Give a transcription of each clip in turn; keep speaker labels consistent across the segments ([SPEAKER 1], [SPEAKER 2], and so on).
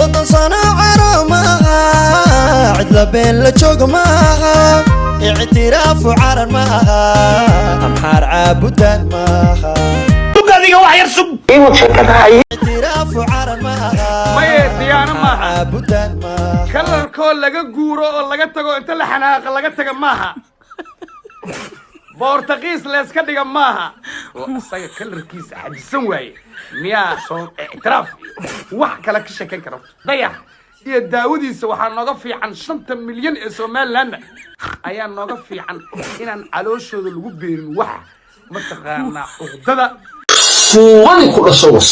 [SPEAKER 1] صدق صناعة معها عدل بين لجوق معها اعتراف وعرر معها أمحار عابدان معها
[SPEAKER 2] تقاليga wax yar sug
[SPEAKER 1] اعتراف وعرر معها
[SPEAKER 2] ما ديانا maaha
[SPEAKER 1] عابدان معها
[SPEAKER 2] kalarkoo laga guuro oo laga tago inta la xanaaq laga taga maaha boortaqiis la iska dhiga maaha oo asaga kalarkiisa xajisan waaye miyaa soo اعتراaf wax kale ka sheekan karo dayax iyo daawadiisa waxaa nooga fiican 5 milyan ee Soomaaliland ayaa nooga fiican inaan calooshooda lagu beerin wax ma taqaana uqdada
[SPEAKER 3] kuwani ku dhashawas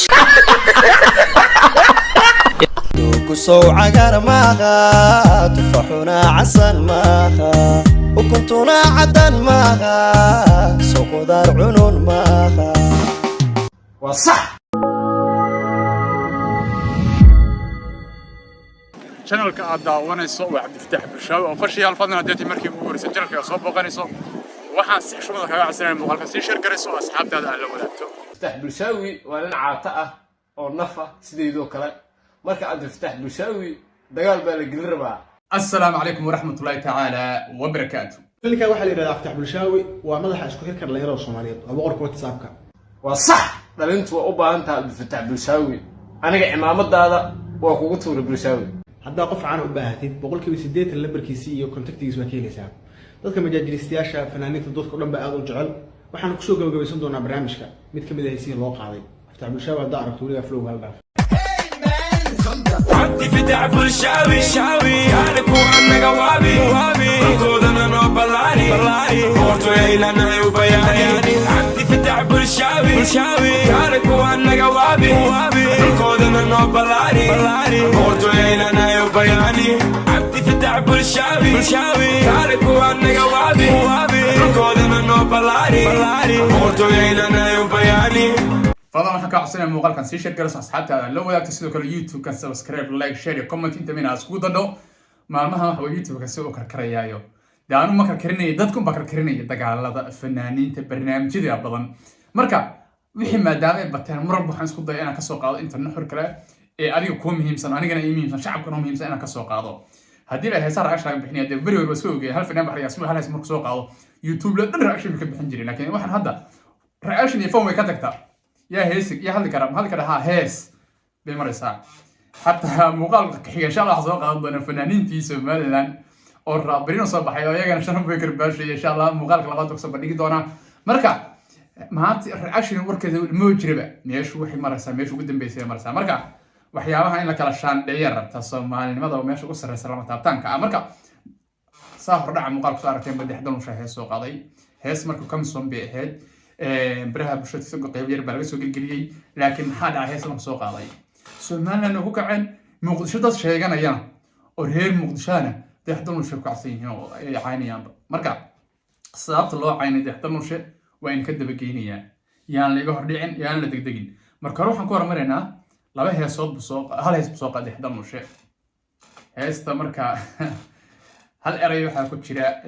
[SPEAKER 1] كسو عقار معها تفاحنا عسل معها وكنتنا عدن معها سوق دار عنون معها
[SPEAKER 3] وصح
[SPEAKER 4] channelka aad daawanayso waa Cabdifataax Bulshaawi oo fashiyaal fadlan haddii markii ugu horeysay channelka soo booqanayso waxaan si xushmad kaga codsanay muuqaalka si share garayso asxaabtaada aad la wadaagto
[SPEAKER 3] Cabdifataax Bulshaawi waa nin caata ah oo nafa sideedoo kale marka Cabdifataax Bulshaawi dagaal baa la gelin rabaa
[SPEAKER 4] assalaamu calaykum waraxmatullaahi tacaala wabarakaatuh
[SPEAKER 5] ninka waxa la yiraahdaa Cabdifataax Bulshaawi waa madaxa isku xirka dhalinyarada Soomaaliyeed oo boqorka WhatsApp-ka
[SPEAKER 3] waa sax dhalintu waa u baahan tahay Cabdifataax Bulshaawi aniga cimaamadaada waa kugu tuuray Bulshaawi
[SPEAKER 5] hadda qof aan u baahatid boqolkiiba 80 lambarkiisa iyo contactigiisa waa keenaysaa dadka majaajilistayaasha fanaaniinta dadka dhan baa aad u jecel waxaan ku soo gabagabaysan doonaa barnaamijka mid kamid ah heesihi loo qaaday Cabdifataax Bulshaawi hadda aragto waliga flow hal dhaaf
[SPEAKER 6] Cabdifataax Bulshaawi yaani kuwa naga waabi doodana no balaari horto ilana u bayaani Cabdifataax Bulshaawi yaani kuwa naga waabi doodana no balaari horto ilana u bayaani Cabdifataax Bulshaawi yaani kuwa naga waabi doodana no balaari horto ilana u bayaani
[SPEAKER 4] fadlan waxaan ka codsanaya muuqaalkan si share garayso asxaabtaada la wadaagto sidoo kale YouTube kan subscribe like share iyo comment inta mina isku dadho maalmaha waxa uu YouTube ka soo karkarayaayo daanu ma karkarinay dadku ba karkarinay dagaalada fanaaniinta barnaamijyada badan marka wixii maadaama ay bateen mar waxaan isku dayaa inaan ka soo qaado inta nuxur kale ee adiga ku muhiimsan anigana ay muhiimsan shacabkuna muhiimsan inaan ka soo qaado haddii la heesaa reaction laga bixinayo dee bari walba soo ogeey hal fanaan baxaya isma hal hees markuu soo qaado YouTube la dhan reaction ka bixin jiray laakiin waxaan hadda reaction iyo form way ka tagtaa يا هيسك يا هذا كلام ها هيس بالمرسى حتى مقال كحية إن شاء الله حصل قاعدنا فنانين في سومالان أو رابرين صباح يا جانا شنو بكر باش إن شاء الله مقال كلامات تكسب بديك دونا مركا ما هات الرعاشين وركز المجربة ميش وحي مرسى ميش وقدم بيسير مرسى مركا وحياها إن لك علشان دير تصومال لماذا وميش وقصر السلامة تابتانك مركا صاحب رع مقال صارتين بدي حدون مش هيس سوق قضي هيس مركو كم صوم بيهد برها بشوت سوق قيبير بلغ سوق الجليي لكن هذا هيس لما سوق علي سومالنا إنه هو كعن مقدشة تص شيء جانا يانا ورهير مقدشانة تحضرون شو كعصين هنا عيني يان مركع صابت الله عيني تحضرون شيء وين كده بكينيا يان اللي جهر دين يان اللي تقدقين مركع روح نكور مرينا لا هي صوت بسوق هل هيس بسوق تحضرون شيء هيس تمركع هل أريد واحد كنت شراء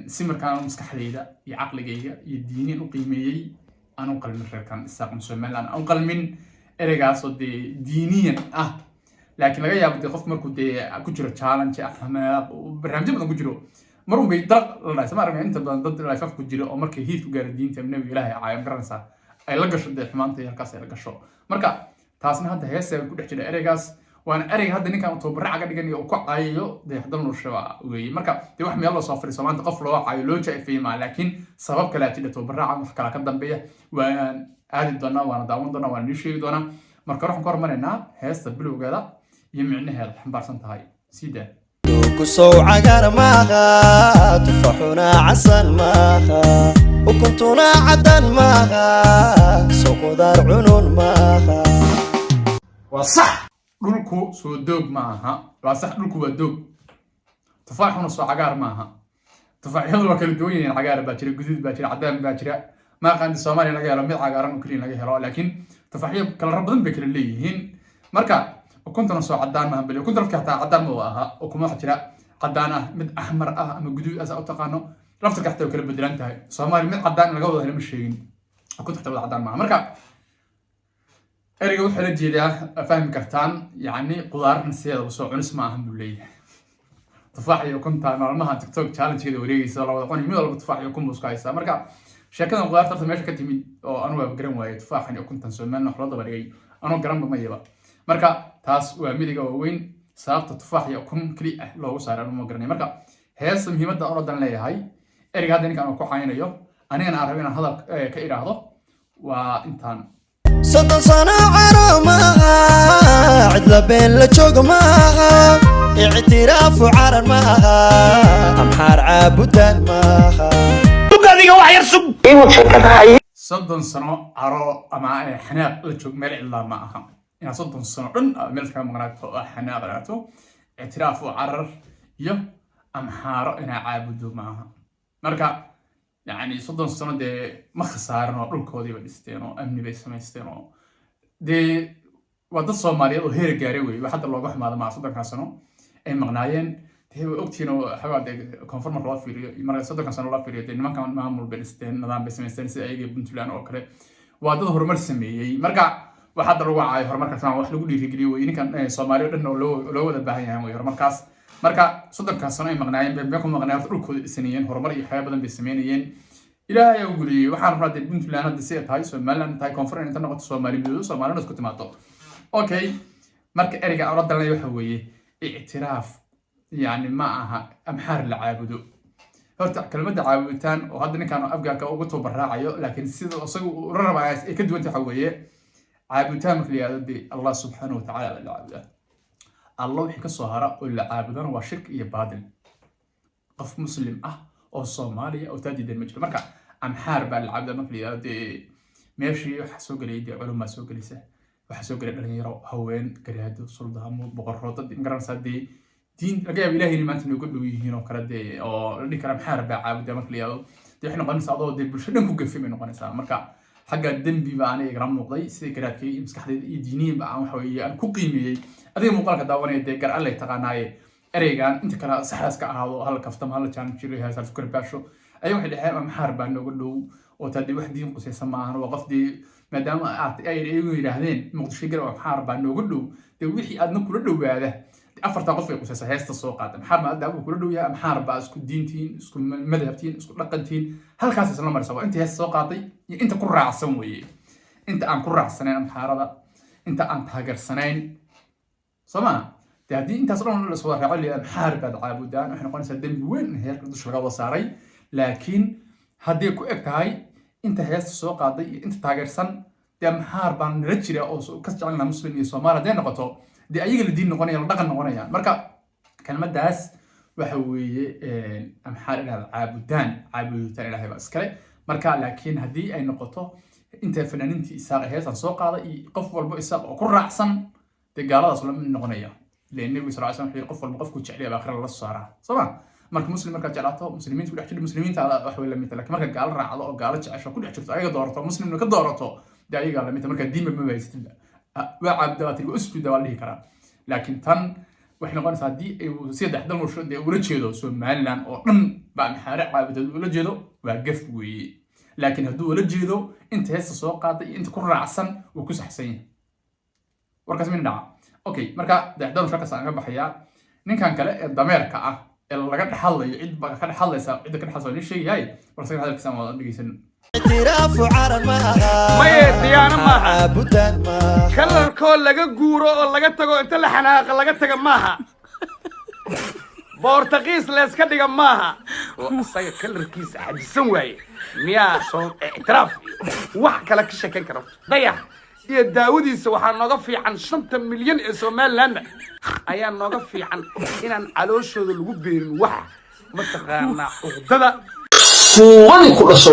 [SPEAKER 4] سمر كان مسكحليدا يعقل جيجا يديني نقيمي أنا أقل من كان الساق مسلمان أنا أقل من أرجع صد دينيا لكن لقى يا بدي خف مركو دي كنت شراء challenge أحنا برنامج بدنا كنت شراء مرو بيدرق الله سمع رمي أنت ضد لا يفهم كنت شراء أمرك هيت وجار الدين تمنى ويلاها عايم برنسا أي لقى شد حمان تيار كاس لقى شو مركا تاسنا هذا هيس كنت شراء أرجع وأنا أريد هذا نكان أتوبر عقد جاني وقع أيو ده يحضرنا الشباب ويمركب تروح ميلا صافر سواء تقفل واقع يلوجا في ما لكن سبب كلا تيجي تتوبر عقد محكلا كدم بيه وأنا عادي دونا وأنا داون دونا وأنا نشيل دونا مركب روح نقرب مننا هيست بلو كذا يمعني هذا حمبار سنتهاي سيدا
[SPEAKER 1] كسو عقار معها تفاحنا عسل معها وكنتنا عدن معها سوق دار عنون معها
[SPEAKER 3] وصح
[SPEAKER 4] dhulku soo doog maaha waa sax dhulku waa doog tufaaxuna soo cagaar maaha tufaaxyadu waa kala duwan yihiin cagaar baa jira guduud baa jira cadaan baa jira ma qandi Soomaaliya laga helo mid cagaaran oo kaliya laga helo laakiin tufaaxyo kala badan bay kala leeyihiin marka ukuntuna soo cadaan maaha bal ukunta lafta taa cadaan ma aha oo kuma wax jira cadaan ah mid ahmar ah ama guduud ah oo taqaano lafta ka xigta kala bedelan tahay Soomaaliya mid cadaan laga wada helo ma sheegin ukunta taa cadaan maaha marka ereyga wuxuu la jeedaa fahmi kartaan yacni qudaarna sideedaba soo cunis ma ahan buu leeyahay tufaax iyo ukunta maalmaha tiktok challengegeeda wareegaysa la wada cunay mid walba tufaax iyo ukun buu isku haystaa marka sheekadan qudaarta horta meesha ka timid oo anu waa garan waayay tufaaxan iyo ukuntan Soomaaliya wax loo daba dhigay anoo garanba ma yaba marka taas waa midiga waaweyn sababta tufaax iyo ukun kali ah loogu saaray anu ma garanay marka heesta muhiimadda oo dan leeyahay ereyga hadda ninkan uu ku xaynayo anigana aan rabo inaan hadal ka iraahdo waa intaan
[SPEAKER 1] soddon sano caro maaha cidla been la jooga maaha ictiraafu carar maaha amxaar caabudaan maaha
[SPEAKER 4] soddon sano caro ama xanaaq la joog meel cidlaa ma aha inaad soddon sano dhan meel kaga maqnaato oo xanaaq dhaato ictiraaf oo carar iyo amxaaro inaa caabudo ma aha marka يعني صدق سنة ده ما خسارنا رولكودي بديستين أو أمني بيسميستين أو ده وده الصومالي أو هير جاريوي وحتى لو جح مع صدق كاسنو أي مغناين ده وقتينو حاجة ده كونفورم الله في مرة صدق كاسنو الله في ده ما كان معمول بديستين نظام بيسميستين سأيجي بنتلان أو كله وده هرمر سمي مرجع وحتى لو عاي هرمر كاسنو واحد لقولي في جريوي إني كان صومالي إنه لو ده بهاي هم هرمر كاس marka soddonka sano ay maqnaayeen beebku maqnaayeen dhulkooda dhisnayeen horumar iyo xayay badan bay sameeyeen ilaahay uu guliyay waxaan rabaa in Puntland hadda si tahay Soomaaliland tahay conference inta noqoto Soomaaliland isku timaado okay marka ereyga aan radalnay waxa weeye i'tiraaf yani ma aha amxaar la caabudo horta kelmadda caabuditaan oo hadda ninkan afgaarka ugu tabarraacayo laakiin sida isagu u rabaa ay ka duwan tahay waxa weeye caabuditaan marka la yiraahdo Allah subhanahu wa ta'ala la caabudo الله وحكي صهرة ولا عابدان وشرك يبادل قف مسلم أو صومالي أو تجد المجتمع مركا أم حارب العبد مثلي دي ماشي حسوق لي دي علوم سوق ليسه وحسوق لي اللي يرو هوين كريادو صلدهم بقرطة دي مقرن دي دين رجع إلهي اللي ما أنت نقول له هنا وكردي أو اللي كلام حارب عبد مثلي دي إحنا قلنا صعدوا دي بشرنا كوجف في منه قلنا مركا حاجة الدم بيبقى عليه جرام نقضي سكرات كي مسكح ديني بقى وحوي أنا كوقيمي هذه مقالة داونية دكر الله يتقناي أريجان أنت كلا سحرس كأهو هلا كفتم هلا كان تشيري هذا الفكر باشو أي واحد حياة محاربة نقول له وتدي واحد ينقص يسمعه وقفدي ما دام أي يراهدين مقدش يقرأ محاربة نقول له تويحي أدنى كل له بعده أفرت قف يقص هيست السوق محاربة أدنى كل له يا محاربة اسكو دينتين اسكو مذهبتين اسكو لقنتين هل كاس سلام مرسوا أنت هيست السوق أنت كرع سوي أنت عن كرع سنين محاربة أنت عن تهجر سنين سمع تهدي أنت أصلاً الصور على محاربة عابدان إحنا قلنا سدم وين هي كدوش الغضة صاري لكن هدي كويك هاي أنت هيست السوق عادي أنت تهجر سن ده محاربة رجلي أو كسجلنا مسلمين سومارا ده نقطة دي أي الدين نقولنا يلا دقن نقولنا يعني مركا كلمة داس وحوي محاربة عابدان إلى هاي بس كله مركا لكن هدي أي نقطة أنت فنان أنت إساق هيست السوق عادي قف والبو إساق وكل أحسن تجارة أصلا من النغنية لأن النبي صلى الله عليه وسلم يقف المقف كل شيء بآخر الله الصارة صباح مرك مسلم مرك جعلته مسلمين كل حجر مسلمين تعالى أحوال لم يتلك مرك قال رع الله قال عشان كل حجر أي دارته مسلم لك دارته ده أي قال لم يتلك الدين ما بيستدل وعبدات الأسود ده والله كلام لكن تن وإحنا قلنا سادي وسيد أحد المرشد ولا جيدو سو معلن أو بعد محارق عبد ولا جيدو وقف وي لكن هدو ولا جيدو أنت هسه سوق قاضي أنت كل رعسن وكوس حسين warkaas min dhaca okay marka daxdan shaqo saan ka baxaya ninkan kale ee dameerka ah ee laga dhaxalayo cid ba ka dhaxalaysa cid ka dhaxalaysa shay yahay warsan hadalkiisa ma dhigeysan
[SPEAKER 1] اعتراف عرر maaha
[SPEAKER 2] maye diyaana maaha
[SPEAKER 1] caabudaan maaha
[SPEAKER 2] kalarkoo laga guuro oo laga tago inta la xanaaqa laga taga maaha boortaqiis la iska dhiga maaha oo isaga kalarkiisa xajisan waaye miyaa soo ictiraaf wax kale ka sheekan karo dayax iyo daawadiisa waxaa nooga fiican 5 milyan ee Soomaaliland ayaa nooga fiican inaan calooshooda lagu beerin wax ma taqaana uqdada
[SPEAKER 7] kuwani ku dhasho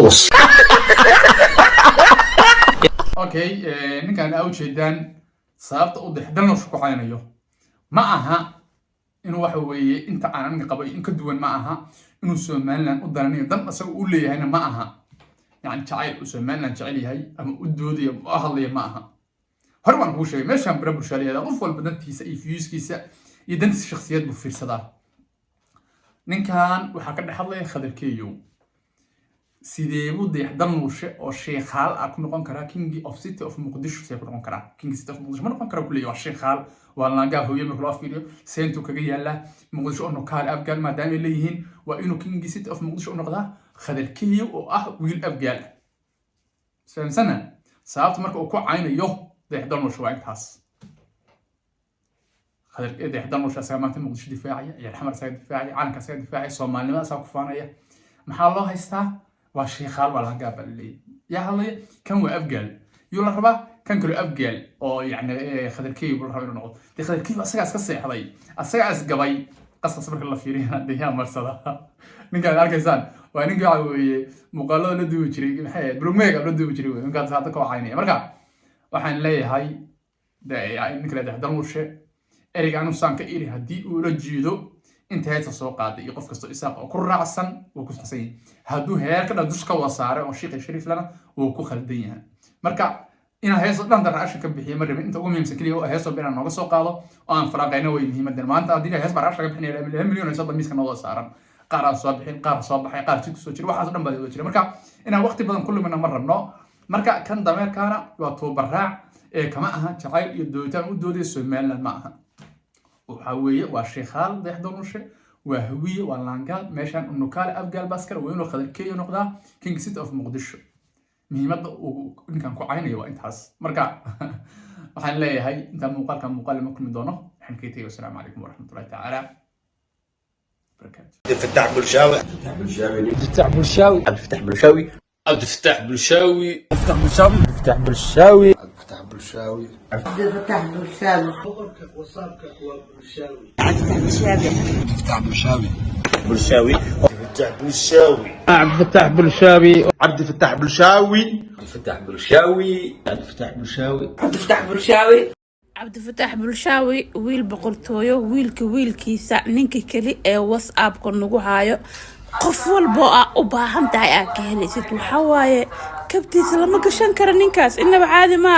[SPEAKER 4] okay ninkan aw jeedaan sababta u dhexdan loo shaqo haynayo ma aha inuu waxa weeye inta aan aniga qabay in ka duwan ma aha inuu Soomaaliland u daranayo dan asaga u leeyahayna ma aha يعني تعال وسمعنا نشعلي هاي أما أدودي أهل لي معها هربان هو شيء مش هم بربو شالي هذا أفضل بدنتي سأي فيوز كيسة يدنت الشخصيات بفير صدا نين كان وحكرنا حظي خذ الكيو sideebuu dayaxdanuushe oo sheekhaal ah ku noqon karaa king of city of muqdisho see ku noqon karaa king city of muqdisho ma noqon kara kuleeyahy waa sheekhaal waa laangaa hooye marka loo fiiriyo seentuu kaga yaalaa muqdisho oo nukaal abgaal maadaamay leeyihiin waa inuu king city of muqdisho u noqdaa khadalkeeyo oo ah wiil abgaal fahamsana sababta marka uu ku caynayo dayaxdanuushe waa intaas dayaxdanuushe asaga maanta muqdisho difaacaya ciyaar xamar asaga difaacaya calanka asaga difaacaya soomaalinimada asaga ku faanaya maxaa loo haystaa waa sheekhaal waa laga gaabaleeyay yaa hadlaya kan waa abgaal yuu la rabaa kan kale abgaal oo yani khadalkeeyo buu la rabaa inuu noqdo dee khadalkeeyo asagaa iska seexday asagaa isgabay qasqas marka la fiiriyo deeyaa marsada ninkaan arkaysaan waa ninka waxa weeye muuqaalada la duubi jiray maxay ahayd blumega la duubi jiray ninkaas hadda ka wacaynaya marka waxaan leeyahay ninka la dayaxdanuushe ereyga anu saan ka iri haddii uu la jiido inta heesta soo qaaday iyo qof kastoo isaaq oo ku raacsan wuu ku saxsan yahay hadduu heer ka dhan dush ka wada saaray oo shiiqi shariif lana wuu ku khaldan yahay marka inaan heeso dhan daraasha ka bixiyo ma rabin inta ugu muhiimsan keliya oo heeso inaan nooga soo qaado oo aan faraaqayna way muhiimadan maanta haddii hees baraasha ka bixinaya 2 milyan oo soo miiska noo saaran qaar aan soo bixin qaar soo baxay qaar jid soo jira waxaas dhan baa jira marka inaan waqti badan kullu mina ma rabno marka kan dameerkaana waa tuubaraac ee kama aha jacayl iyo dootaan u doodayso Soomaaliland ma aha waxa weeye waa sheekhaal dayaxdanuushe waa hawiye waa laangaal meeshaan nukaal abgaal baskar waa inuu khadalkeeyo noqdaa king city of muqdisho muhiimadda uu ninkan ku caynayo waa intaas marka waxaan leeyahay inta muuqaalka ma kulmi doono waxaan ka tagay assalaamu calaykum waraxmatullaahi tacaala barakaatu
[SPEAKER 1] فتح بلشاوي
[SPEAKER 7] فتح بلشاوي عبد الفتاح بلشاوي
[SPEAKER 3] عبد الفتاح بلشاوي
[SPEAKER 7] فتح بلشاوي فتح بلشاوي
[SPEAKER 1] فتح بلشاوي
[SPEAKER 8] عبد الفتاح بلشاوي
[SPEAKER 1] فتح بلشاوي بلشاوي فتح بلشاوي
[SPEAKER 7] عبد الفتاح بلشاوي
[SPEAKER 1] عبد الفتاح بلشاوي
[SPEAKER 7] فتح بلشاوي عبد الفتاح بلشاوي
[SPEAKER 8] عبد الفتاح بلشاوي
[SPEAKER 9] عبد الفتاح بلشاوي ويل بقرتويو wiilkiisa ninka kali ee WhatsApp ka nagu haayo qof walba u baahan tahay aad ka helaysid waxa waaye kabtiisa lama gashan karo ninkaas inaba caadi ma